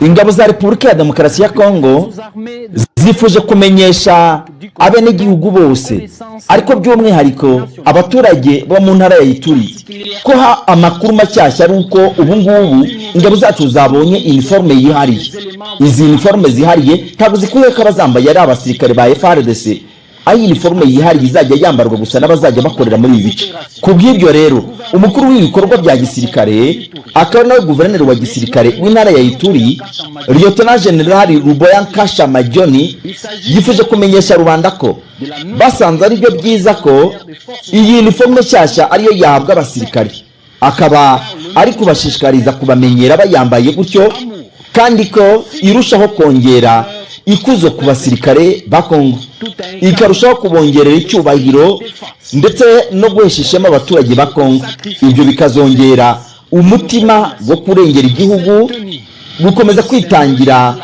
ingabo za Repubulika ya Demokarasi ya Kongo zifuje kumenyesha abenegihugu bose ariko by'umwihariko abaturage bo mu ntara ya Ituri ko amakuru mashyashya ari uko ubu ngubu ingabo zacu zabonye uniforme yihariye. Izi uniforme zihariye ntabwo zikuye ko abazambaye ari abasirikare ba FARDC, ayi uniforme yihariye izajya yambarwa gusa n'abazajya bakorera muri ibi bice. Ku bw'ibyo rero umukuru w'ibikorwa bya gisirikare akaba nawe guverineri wa gisirikare w'intara ya Ituri Lieutenant General Ruboya Nkasha Majoni yifuje kumenyesha rubanda ko basanze ari byo byiza ko iyi uniforme nshyashya ariyo yahabwa abasirikare, akaba ari kubashishikariza kubamenyera bayambaye gutyo kandi ko irushaho kongera ikuzo ku basirikare ba Kongo, ikarushaho kubongerera icyubahiro ndetse no guheshishema abaturage ba Kongo. Ibyo bikazongera umutima wo kurengera igihugu, gukomeza kwitangira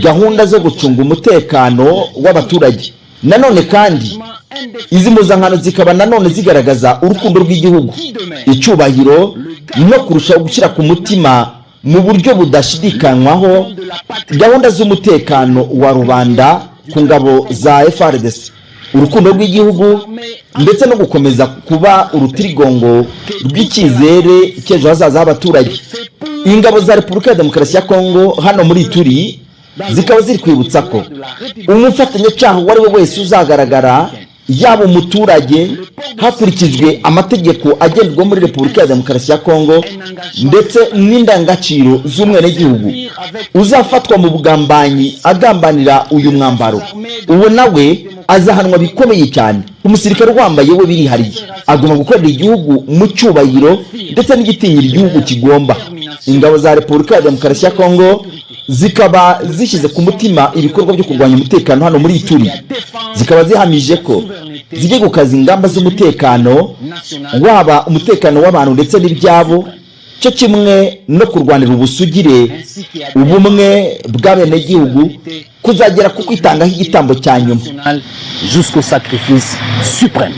gahunda zo gucunga umutekano w'abaturage. Nanone kandi izi muzankano zikaba nanone zigaragaza urukundo rw'igihugu, icyubahiro no kurushaho gushyira ku mutima mu buryo budashidikanywaho gahunda z'umutekano wa rubanda ku ngabo za FARDC, urukundo rw'igihugu ndetse no gukomeza kuba urutirigongo rw'icyizere cy'ejo hazaza h'abaturage. Ingabo za Repubulika ya Demokarasi ya Kongo hano muri Ituri zikaba ziri kwibutsa ko umufatanyacyaha uwo ari we wese uzagaragara, yaba umuturage hakurikijwe amategeko agenderwa muri Repubulika ya Demokarasi ya Kongo ndetse n'indangagaciro z'umwenegihugu, uzafatwa mu bugambanyi agambanira uyu mwambaro, uwo nawe azahanwa bikomeye cyane. Umusirikare wambaye we birihariye agomba gukorera igihugu mu cyubahiro ndetse n'igitinyira igihugu kigomba. Ingabo za Repubulika ya Demokarasi ya Kongo zikaba zishyize ku mutima ibikorwa byo kurwanya umutekano hano muri Ituri, zikaba zihamije ko zigiye gukaza ingamba z'umutekano, waba umutekano w'abantu ndetse n'ibyabo, cyo kimwe no kurwanira ubusugire ubumwe bw'abenegihugu kuzagera ku kwitangaho igitambo cya nyuma jusqu'au sacrifice suprême.